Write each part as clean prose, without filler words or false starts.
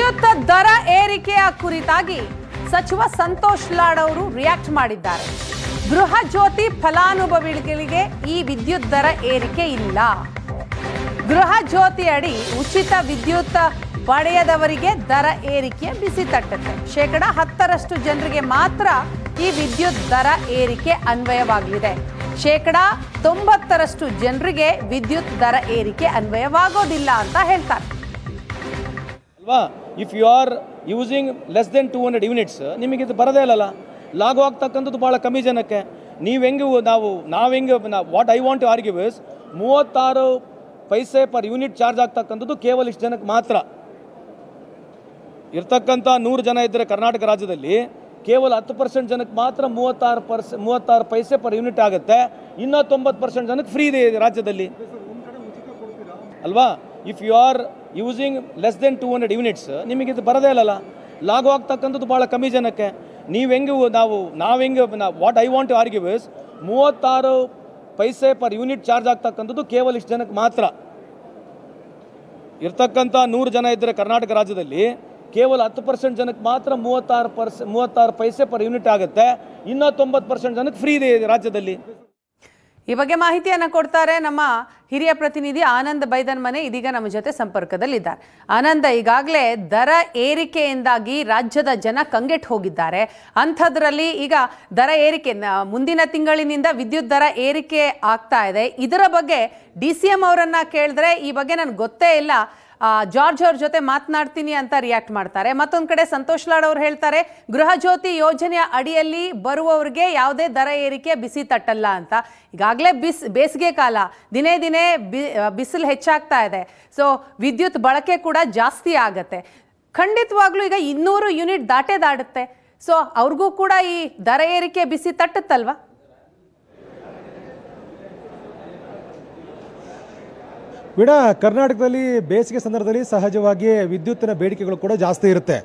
ವಿದ್ಯುತ್ ದರ ಏರಿಕೆಯ ಕುರಿತಾಗಿ ಸಚಿವ ಸಂತೋಷ್ ಲಾಡ್ ಅವರು ರಿಯಾಕ್ಟ್ ಮಾಡಿದ್ದಾರೆ. ಗೃಹ ಜ್ಯೋತಿ ಫಲಾನುಭವಿಗಳಿಗೆ ಈ ವಿದ್ಯುತ್ ದರ ಏರಿಕೆ ಇಲ್ಲ. ಗೃಹ ಜ್ಯೋತಿ ಅಡಿ ಉಚಿತ ವಿದ್ಯುತ್ ಪಡೆಯದವರಿಗೆ ದರ ಏರಿಕೆ ಬಿಸಿ ತಟ್ಟುತ್ತೆ. 10% ಜನರಿಗೆ ಮಾತ್ರ ಈ ವಿದ್ಯುತ್ ದರ ಏರಿಕೆ ಅನ್ವಯವಾಗಲಿದೆ. 90% ಜನರಿಗೆ ವಿದ್ಯುತ್ ದರ ಏರಿಕೆ ಅನ್ವಯವಾಗೋದಿಲ್ಲ ಅಂತ ಹೇಳ್ತಾರೆ. If you are using less than 200 units ನಿಮಗೆ ಇದು ಬರದೇ ಇಲ್ಲಲ್ಲ. ಲಾಗು ಆಗ್ತಕ್ಕಂಥದ್ದು ಭಾಳ ಕಮ್ಮಿ ಜನಕ್ಕೆ. ನೀವು ಹೆಂಗೆ what I want to argue is 36 paise per unit charge ಆಗ್ತಕ್ಕಂಥದ್ದು ಕೇವಲ ಇಷ್ಟು ಜನಕ್ಕೆ ಮಾತ್ರ ಇರ್ತಕ್ಕಂಥ. 100 ಜನ ಇದ್ದರೆ ಕರ್ನಾಟಕ ರಾಜ್ಯದಲ್ಲಿ ಕೇವಲ 10% ಜನಕ್ಕೆ ಮಾತ್ರ 36 ಪೈಸೆ ಪರ್ ಯೂನಿಟ್ ಆಗುತ್ತೆ. ಇನ್ನೂ 90% ಜನಕ್ಕೆ ಫ್ರೀ ಇದೆ ರಾಜ್ಯದಲ್ಲಿ ಅಲ್ವಾ. If you are using less than 200 units ನಿಮಗೆ ಇದು ಬರದೇ ಇಲ್ಲಲ್ಲ. ಲಾಗು ಆಗ್ತಕ್ಕಂಥದ್ದು ಭಾಳ ಕಮ್ಮಿ ಜನಕ್ಕೆ. ನೀವು ಹೆಂಗೆ what I want to argue is 36 paise per unit charge ಆಗ್ತಕ್ಕಂಥದ್ದು ಕೇವಲ ಇಷ್ಟು ಜನಕ್ಕೆ ಮಾತ್ರ ಇರ್ತಕ್ಕಂಥ. 100 ಜನ ಇದ್ದರೆ ಕರ್ನಾಟಕ ರಾಜ್ಯದಲ್ಲಿ ಕೇವಲ 10% ಜನಕ್ಕೆ ಮಾತ್ರ 36 ಪೈಸೆ ಪರ್ ಯೂನಿಟ್ ಆಗುತ್ತೆ. ಇನ್ನೂ 90% ಜನಕ್ಕೆ ಫ್ರೀ ಇದೆ ರಾಜ್ಯದಲ್ಲಿ. ಈ ಬಗ್ಗೆ ಮಾಹಿತಿಯನ್ನು ಕೊಡ್ತಾರೆ ನಮ್ಮ ಹಿರಿಯ ಪ್ರತಿನಿಧಿ ಆನಂದ್ ಬೈದನ್ ಮನೆ. ಇದೀಗ ನಮ್ಮ ಜೊತೆ ಸಂಪರ್ಕದಲ್ಲಿದ್ದಾರೆ. ಆನಂದ್, ಈಗಾಗಲೇ ದರ ಏರಿಕೆಯಿಂದಾಗಿ ರಾಜ್ಯದ ಜನ ಕಂಗೆಟ್ಟು ಹೋಗಿದ್ದಾರೆ. ಅಂಥದ್ರಲ್ಲಿ ಈಗ ದರ ಏರಿಕೆ ಮುಂದಿನ ತಿಂಗಳಿನಿಂದ ವಿದ್ಯುತ್ ದರ ಏರಿಕೆ ಆಗ್ತಾ ಇದೆ. ಇದರ ಬಗ್ಗೆ DCM ಅವರನ್ನ ಕೇಳಿದ್ರೆ ಈ ಬಗ್ಗೆ ನನಗೆ ಗೊತ್ತೇ ಇಲ್ಲ, ಜಾರ್ಜ್ ಅವ್ರ ಜೊತೆ ಮಾತನಾಡ್ತೀನಿ ಅಂತ ರಿಯಾಕ್ಟ್ ಮಾಡ್ತಾರೆ. ಮತ್ತೊಂದು ಕಡೆ ಸಂತೋಷ್ ಲಾಡ್ ಅವರು ಹೇಳ್ತಾರೆ ಗೃಹ ಜ್ಯೋತಿ ಯೋಜನೆಯ ಅಡಿಯಲ್ಲಿ ಬರುವವರಿಗೆ ಯಾವುದೇ ದರ ಏರಿಕೆ ಬಿಸಿ ತಟ್ಟಲ್ಲ ಅಂತ. ಈಗಾಗಲೇ ಬೇಸಿಗೆ ಕಾಲ, ದಿನೇ ದಿನೇ ಬಿಸಿಲು ಹೆಚ್ಚಾಗ್ತಾ ಇದೆ. ಸೊ ವಿದ್ಯುತ್ ಬಳಕೆ ಕೂಡ ಜಾಸ್ತಿ ಆಗತ್ತೆ. ಖಂಡಿತವಾಗ್ಲೂ ಈಗ 200 ಯೂನಿಟ್ ದಾಟುತ್ತೆ. ಸೊ ಅವ್ರಿಗೂ ಕೂಡ ಈ ದರ ಏರಿಕೆ ಬಿಸಿ ತಟ್ಟುತ್ತಲ್ವಾ? ವಿಡ ಕರ್ನಾಟಕದಲ್ಲಿ ಬೇಸಿಗೆ ಸಂದರ್ಭದಲ್ಲಿ ಸಹಜವಾಗಿ ವಿದ್ಯುತ್ತಿನ ಬೇಡಿಕೆಗಳು ಕೂಡ ಜಾಸ್ತಿ ಇರುತ್ತೆ.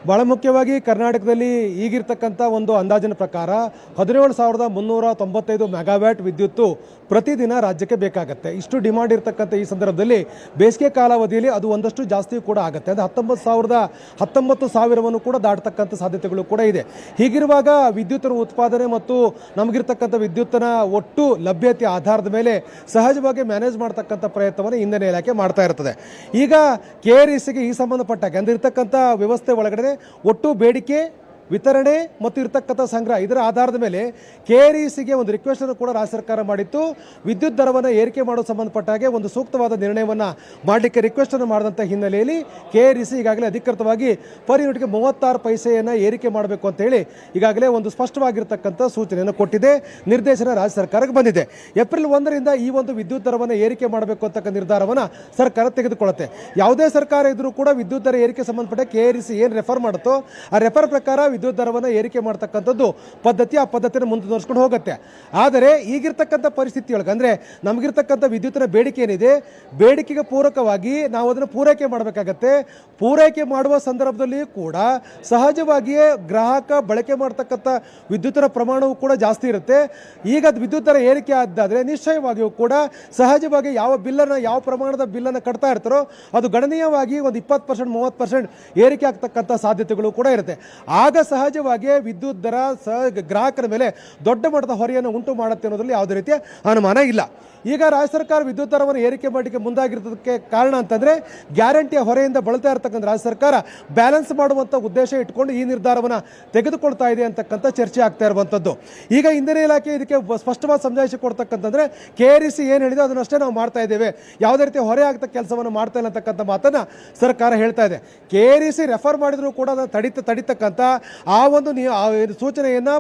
ಭಾಳ ಮುಖ್ಯವಾಗಿ ಕರ್ನಾಟಕದಲ್ಲಿ ಈಗಿರ್ತಕ್ಕಂಥ ಒಂದು ಅಂದಾಜಿನ ಪ್ರಕಾರ 17,395 ಮೆಗಾವ್ಯಾಟ್ ವಿದ್ಯುತ್ತು ಪ್ರತಿದಿನ ರಾಜ್ಯಕ್ಕೆ ಬೇಕಾಗುತ್ತೆ. ಇಷ್ಟು ಡಿಮಾಂಡ್ ಇರತಕ್ಕಂಥ ಈ ಸಂದರ್ಭದಲ್ಲಿ ಬೇಸಿಗೆ ಕಾಲಾವಧಿಯಲ್ಲಿ ಅದು ಒಂದಷ್ಟು ಜಾಸ್ತಿ ಕೂಡ ಆಗುತ್ತೆ. ಅದು 19,000 ಕೂಡ ದಾಟತಕ್ಕಂಥ ಸಾಧ್ಯತೆಗಳು ಕೂಡ ಇದೆ. ಹೀಗಿರುವಾಗ ವಿದ್ಯುತ್ತಿನ ಉತ್ಪಾದನೆ ಮತ್ತು ನಮಗಿರ್ತಕ್ಕಂಥ ವಿದ್ಯುತ್ತಿನ ಒಟ್ಟು ಲಭ್ಯತೆ ಆಧಾರದ ಮೇಲೆ ಸಹಜವಾಗಿ ಮ್ಯಾನೇಜ್ ಮಾಡ್ತಕ್ಕಂಥ ಪ್ರಯತ್ನವನ್ನು ಇಂಧನ ಇಲಾಖೆ ಮಾಡ್ತಾ ಇರ್ತದೆ. ಈಗ KRECಗೆ ಈ ಸಂಬಂಧಪಟ್ಟಾಗ ಅಂದಿರ್ತಕ್ಕಂಥ ವ್ಯವಸ್ಥೆ ಒಳಗಡೆ ಒಟ್ಟು ಬೇಡಿಕೆ, ವಿತರಣೆ ಮತ್ತು ಇರ್ತಕ್ಕಂಥ ಸಂಗ್ರಹ ಇದರ ಆಧಾರದ ಮೇಲೆ KRECಗೆ ಒಂದು ರಿಕ್ವೆಸ್ಟ್ ಅನ್ನು ಕೂಡ ರಾಜ್ಯ ಸರ್ಕಾರ ಮಾಡಿತ್ತು. ವಿದ್ಯುತ್ ದರವನ್ನು ಏರಿಕೆ ಮಾಡೋ ಸಂಬಂಧಪಟ್ಟಾಗೆ ಒಂದು ಸೂಕ್ತವಾದ ನಿರ್ಣಯವನ್ನು ಮಾಡಲಿಕ್ಕೆ ರಿಕ್ವೆಸ್ಟ್ ಅನ್ನು ಮಾಡಿದಂಥ ಹಿನ್ನೆಲೆಯಲ್ಲಿ KREC ಈಗಾಗಲೇ ಅಧಿಕೃತವಾಗಿ ಪರ್ ಯೂನಿಟ್ಗೆ 36 ಪೈಸೆಯನ್ನು ಏರಿಕೆ ಮಾಡಬೇಕು ಅಂತ ಹೇಳಿ ಈಗಾಗಲೇ ಒಂದು ಸ್ಪಷ್ಟವಾಗಿರ್ತಕ್ಕಂಥ ಸೂಚನೆಯನ್ನು ಕೊಟ್ಟಿದೆ. ನಿರ್ದೇಶನ ರಾಜ್ಯ ಸರ್ಕಾರಕ್ಕೆ ಬಂದಿದೆ. ಏಪ್ರಿಲ್ 1ರಿಂದ ಈ ಒಂದು ವಿದ್ಯುತ್ ದರವನ್ನು ಏರಿಕೆ ಮಾಡಬೇಕು ಅಂತಕ್ಕ ನಿರ್ಧಾರವನ್ನು ಸರ್ಕಾರ ತೆಗೆದುಕೊಳ್ಳುತ್ತೆ. ಯಾವುದೇ ಸರ್ಕಾರ ಇದ್ರೂ ಕೂಡ ವಿದ್ಯುತ್ ದರ ಏರಿಕೆ ಸಂಬಂಧಪಟ್ಟ KREC ಏನು ರೆಫರ್ ಮಾಡುತ್ತೋ ಆ ರೆಫರ್ ಪ್ರಕಾರ ವಿದ್ಯುತ್ ದರವನ್ನು ಏರಿಕೆ ಮಾಡ್ತಕ್ಕಂಥದ್ದು ಪದ್ಧತಿ, ಆ ಪದ್ಧತಿಯನ್ನು ಮುಂದುವರಿಸ್ಕೊಂಡು ಹೋಗುತ್ತೆ. ಆದರೆ ಈಗಿರ್ತಕ್ಕಂಥ ಪರಿಸ್ಥಿತಿಯೊಳಗೆ ಅಂದರೆ ನಮಗಿರ್ತಕ್ಕಂಥ ವಿದ್ಯುತ್ತಿನ ಬೇಡಿಕೆ ಏನಿದೆ, ಬೇಡಿಕೆಗೆ ಪೂರಕವಾಗಿ ನಾವು ಅದನ್ನು ಪೂರೈಕೆ ಮಾಡಬೇಕಾಗತ್ತೆ. ಪೂರೈಕೆ ಮಾಡುವ ಸಂದರ್ಭದಲ್ಲಿ ಕೂಡ ಸಹಜವಾಗಿಯೇ ಗ್ರಾಹಕ ಬಳಕೆ ಮಾಡ್ತಕ್ಕಂಥ ವಿದ್ಯುತ್ತಿನ ಪ್ರಮಾಣವೂ ಕೂಡ ಜಾಸ್ತಿ ಇರುತ್ತೆ. ಈಗ ಅದು ವಿದ್ಯುತ್ ದರ ಏರಿಕೆ ಆದಾದರೆ ನಿಶ್ಚಯವಾಗಿಯೂ ಕೂಡ ಸಹಜವಾಗಿ ಯಾವ ಪ್ರಮಾಣದ ಬಿಲ್ಲನ್ನು ಕಟ್ತಾ ಇರ್ತಾರೋ ಅದು ಗಣನೀಯವಾಗಿ ಒಂದು 20%, 30% ಏರಿಕೆ ಆಗ್ತಕ್ಕಂಥ ಸಾಧ್ಯತೆಗಳು ಕೂಡ ಇರುತ್ತೆ. ಆಗ ಸಹಜವಾಗಿ ವಿದ್ಯುತ್ ದರ ಗ್ರಾಹಕರ ಮೇಲೆ ದೊಡ್ಡ ಮಟ್ಟದ ಹೊರೆಯನ್ನು ಉಂಟು ಮಾಡುತ್ತೆ ಅನ್ನೋದ್ರಲ್ಲಿ ಯಾವುದೇ ರೀತಿಯ ಅನುಮಾನ ಇಲ್ಲ. ಈಗ ರಾಜ್ಯ ಸರ್ಕಾರ ವಿದ್ಯುತ್ ದರವನ್ನು ಏರಿಕೆ ಮಾಡಲಿಕ್ಕೆ ಮುಂದಾಗಿರೋದಕ್ಕೆ ಕಾರಣ ಅಂತಂದರೆ ಗ್ಯಾರಂಟಿಯ ಹೊರೆಯಿಂದ ಬಳಲ್ತಾ ಇರತಕ್ಕಂಥ ರಾಜ್ಯ ಸರ್ಕಾರ ಬ್ಯಾಲೆನ್ಸ್ ಮಾಡುವಂಥ ಉದ್ದೇಶ ಇಟ್ಕೊಂಡು ಈ ನಿರ್ಧಾರವನ್ನು ತೆಗೆದುಕೊಳ್ತಾ ಇದೆ ಅಂತಕ್ಕಂಥ ಚರ್ಚೆ ಆಗ್ತಾ ಇರುವಂಥದ್ದು. ಈಗ ಇಂಧನ ಇಲಾಖೆ ಇದಕ್ಕೆ ಸ್ಪಷ್ಟವಾದ ಸಮಜಾಯಿಷಿ ಕೊಡ್ತಕ್ಕಂಥದ್ರೆ KREC ಏನು ಹೇಳಿದೆ ಅದನ್ನಷ್ಟೇ ನಾವು ಮಾಡ್ತಾ ಇದ್ದೇವೆ, ಯಾವುದೇ ರೀತಿ ಹೊರೆ ಆಗ್ತಕ್ಕ ಕೆಲಸವನ್ನು ಮಾಡ್ತಾ ಇಲ್ಲ ಅಂತಕ್ಕಂಥ ಮಾತನ್ನು ಸರ್ಕಾರ ಹೇಳ್ತಾ ಇದೆ. KREC ರೆಫರ್ ಮಾಡಿದ್ರು ಕೂಡ ಅದನ್ನು ತಡಿತಕ್ಕಂಥ ಆ ಒಂದು ಸೂಚನೆಯನ್ನು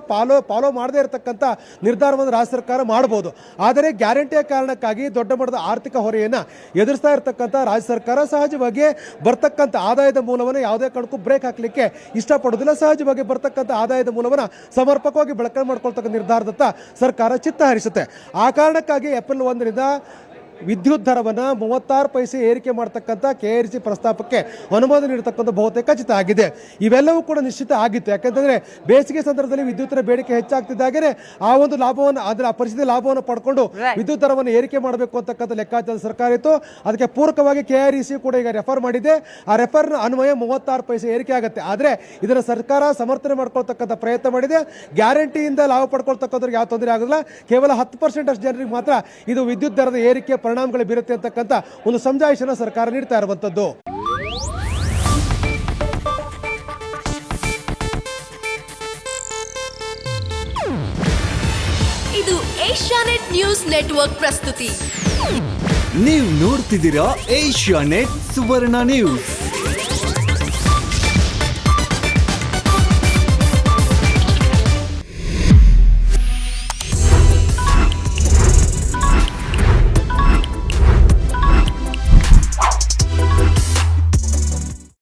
ಫಾಲೋ ಮಾಡದೇ ಇರತಕ್ಕಂಥ ನಿರ್ಧಾರವನ್ನು ರಾಜ್ಯ ಸರ್ಕಾರ ಮಾಡ್ಬೋದು. ಆದರೆ ಗ್ಯಾರಂಟಿಯ ಕಾರಣಕ್ಕಾಗಿ ದೊಡ್ಡ ಮಟ್ಟದ ಆರ್ಥಿಕ ಹೊರೆಯನ್ನು ಎದುರಿಸ್ತಾ ಇರತಕ್ಕಂಥ ರಾಜ್ಯ ಸರ್ಕಾರ ಸಹಜವಾಗಿ ಬರ್ತಕ್ಕಂಥ ಆದಾಯದ ಮೂಲವನ್ನು ಯಾವುದೇ ಕಾರಣಕ್ಕೂ ಬ್ರೇಕ್ ಹಾಕಲಿಕ್ಕೆ ಇಷ್ಟಪಡೋದಿಲ್ಲ. ಸಹಜವಾಗಿ ಬರ್ತಕ್ಕಂಥ ಆದಾಯದ ಮೂಲವನ್ನು ಸಮರ್ಪಕವಾಗಿ ಬಳಕೆ ಮಾಡ್ಕೊಳ್ತಕ್ಕ ನಿರ್ಧಾರದತ್ತ ಸರ್ಕಾರ ಚಿತ್ತ ಹರಿಸುತ್ತೆ. ಆ ಕಾರಣಕ್ಕಾಗಿ ಏಪ್ರಿಲ್ 1ರಿಂದ ವಿದ್ಯುತ್ ದರವನ್ನು 36 ಪೈಸೆ ಏರಿಕೆ ಮಾಡ್ತಕ್ಕಂಥ KRC ಪ್ರಸ್ತಾಪಕ್ಕೆ ಅನುಮೋದನೆ ನೀಡತಕ್ಕಂಥ ಬಹುತೇಕ ಖಚಿತ ಆಗಿದೆ. ಇವೆಲ್ಲವೂ ಕೂಡ ನಿಶ್ಚಿತ ಆಗಿತ್ತು. ಯಾಕೆಂತಂದ್ರೆ ಬೇಸಿಗೆ ಸಂದರ್ಭದಲ್ಲಿ ವಿದ್ಯುತ್ತಿನ ಬೇಡಿಕೆ ಹೆಚ್ಚಾಗ್ತಿದ್ದಾಗಲೇ ಆ ಒಂದು ಲಾಭವನ್ನು ಅದರ ಪರಿಸ್ಥಿತಿ ಲಾಭವನ್ನು ಪಡ್ಕೊಂಡು ವಿದ್ಯುತ್ ದರವನ್ನು ಏರಿಕೆ ಮಾಡಬೇಕು ಅಂತಕ್ಕಂಥ ಲೆಕ್ಕಾಚಾರ ಸರ್ಕಾರ ಇತ್ತು. ಅದಕ್ಕೆ ಪೂರಕವಾಗಿ KRC ಕೂಡ ಈಗ ರೆಫರ್ ಮಾಡಿದೆ. ಆ ರೆಫರ್ನ ಅನ್ವಯ 36 ಪೈಸೆ ಏರಿಕೆ ಆಗುತ್ತೆ. ಆದರೆ ಇದನ್ನು ಸರ್ಕಾರ ಸಮರ್ಥನೆ ಮಾಡ್ಕೊಳ್ತಕ್ಕಂಥ ಪ್ರಯತ್ನ ಮಾಡಿದೆ. ಗ್ಯಾರಂಟಿಯಿಂದ ಲಾಭ ಪಡ್ಕೊಳ್ತಕ್ಕಂಥವ್ರಿಗೆ ಯಾವ ತೊಂದರೆ ಆಗೋದಿಲ್ಲ. ಕೇವಲ 10% ಅಷ್ಟು ಜನರಿಗೆ ಮಾತ್ರ ಇದು ವಿದ್ಯುತ್ ದರದ ಏರಿಕೆ ಪರಿಣಾಮಗಳು ಬೀರುತ್ತೆ ಅಂತಕ್ಕಂಥ ಒಂದು ಸಮಜಾಯಿಷನ ಸರ್ಕಾರ ನೀಡ್ತಾ ಇರುವಂತದ್ದು. ಇದು ಏಷ್ಯಾನೆಟ್ ನ್ಯೂಸ್ ನೆಟ್ವರ್ಕ್ ಪ್ರಸ್ತುತಿ. ನೀವು ನೋಡ್ತಿದ್ದೀರಾ ಏಷ್ಯಾನೆಟ್ ಸುವರ್ಣ ನ್ಯೂಸ್.